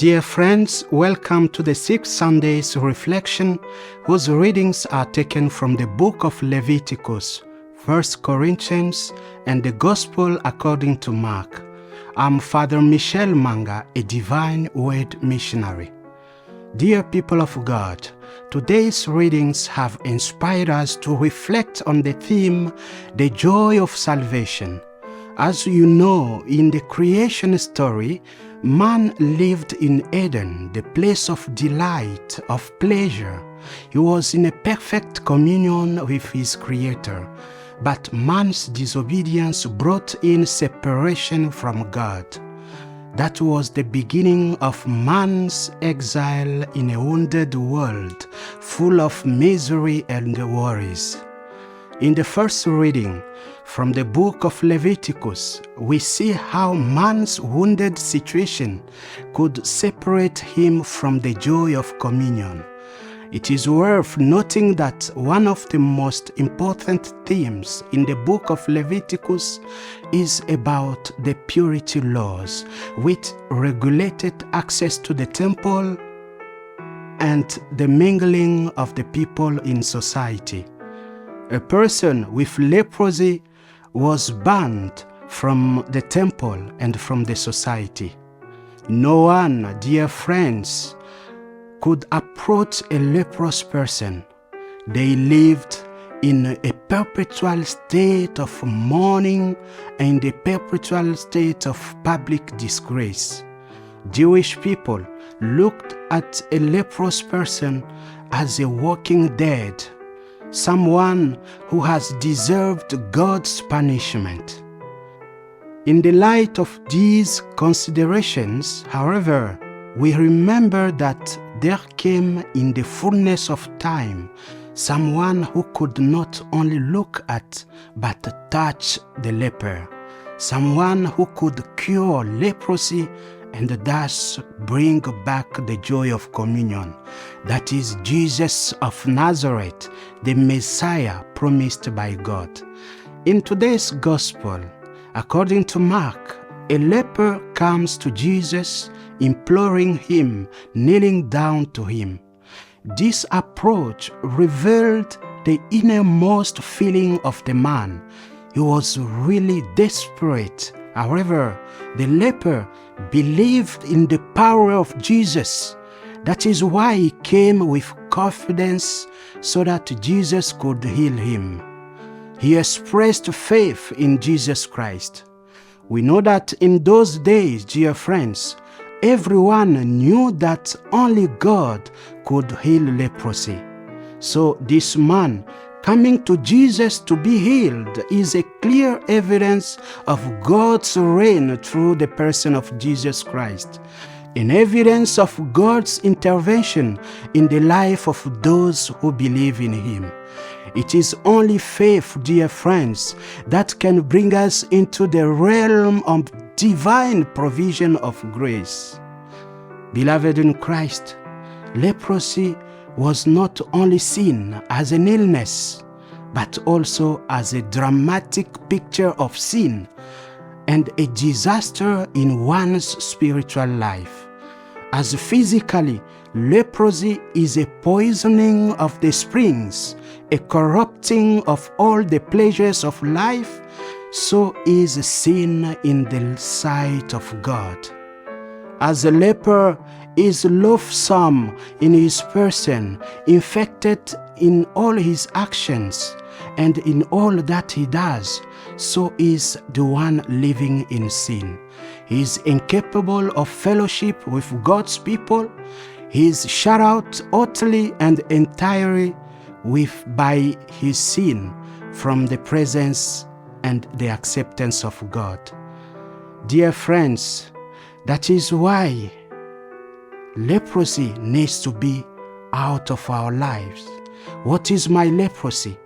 Dear friends, welcome to the 6th Sunday's reflection, whose readings are taken from the book of Leviticus, 1 Corinthians, and the Gospel according to Mark. I'm Father Michel Manga, a Divine Word missionary. Dear people of God, today's readings have inspired us to reflect on the theme, the joy of salvation. As you know, in the creation story, man lived in Eden, the place of delight, of pleasure. He was in a perfect communion with his Creator. But man's disobedience brought in separation from God. That was the beginning of man's exile in a wounded world, full of misery and worries. In the first reading from the book of Leviticus, we see how man's wounded situation could separate him from the joy of communion. It is worth noting that one of the most important themes in the book of Leviticus is about the purity laws, which regulated access to the temple and the mingling of the people in society. A person with leprosy was banned from the temple and from the society. No one, dear friends, could approach a leprous person. They lived in a perpetual state of mourning and a perpetual state of public disgrace. Jewish people looked at a leprous person as a walking dead, someone who has deserved God's punishment. In the light of these considerations, however, we remember that there came in the fullness of time someone who could not only look at but touch the leper, someone who could cure leprosy and thus bring back the joy of communion. That is Jesus of Nazareth, the Messiah promised by God. In today's Gospel, according to Mark, a leper comes to Jesus, imploring him, kneeling down to him. This approach revealed the innermost feeling of the man. He was really desperate. However, the leper believed in the power of Jesus. That is why he came with confidence so that Jesus could heal him. He expressed faith in Jesus Christ. We know that in those days, dear friends, everyone knew that only God could heal leprosy. So this man coming to Jesus to be healed is a clear evidence of God's reign through the person of Jesus Christ, an evidence of God's intervention in the life of those who believe in Him. It is only faith, dear friends, that can bring us into the realm of divine provision of grace. Beloved in Christ, leprosy was not only seen as an illness, but also as a dramatic picture of sin and a disaster in one's spiritual life. As physically, leprosy is a poisoning of the springs, a corrupting of all the pleasures of life, so is sin in the sight of God. As a leper is loathsome in his person, infected in all his actions and in all that he does, so is the one living in sin. He is incapable of fellowship with God's people. He is shut out utterly and entirely by his sin from the presence and the acceptance of God. Dear friends, that is why leprosy needs to be out of our lives. What is my leprosy?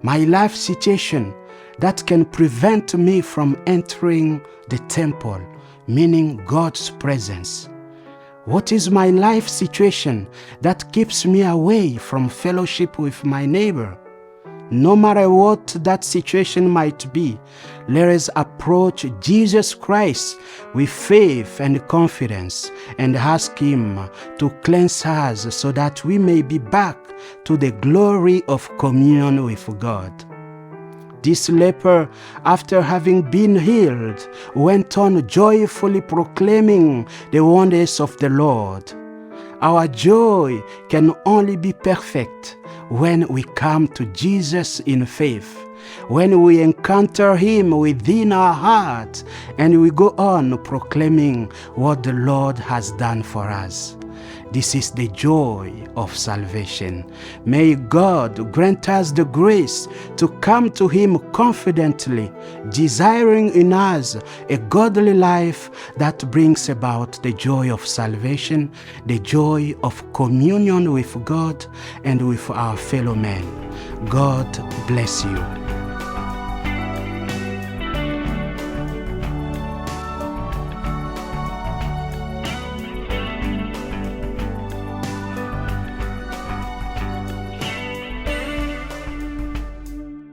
My life situation that can prevent me from entering the temple, meaning God's presence. What is my life situation that keeps me away from fellowship with my neighbor? No matter what that situation might be, let us approach Jesus Christ with faith and confidence and ask Him to cleanse us so that we may be back to the glory of communion with God. This leper, after having been healed, went on joyfully proclaiming the wonders of the Lord. Our joy can only be perfect when we come to Jesus in faith, when we encounter Him within our heart, and we go on proclaiming what the Lord has done for us. This is the joy of salvation. May God grant us the grace to come to Him confidently, desiring in us a godly life that brings about the joy of salvation, the joy of communion with God and with our fellow men. God bless you.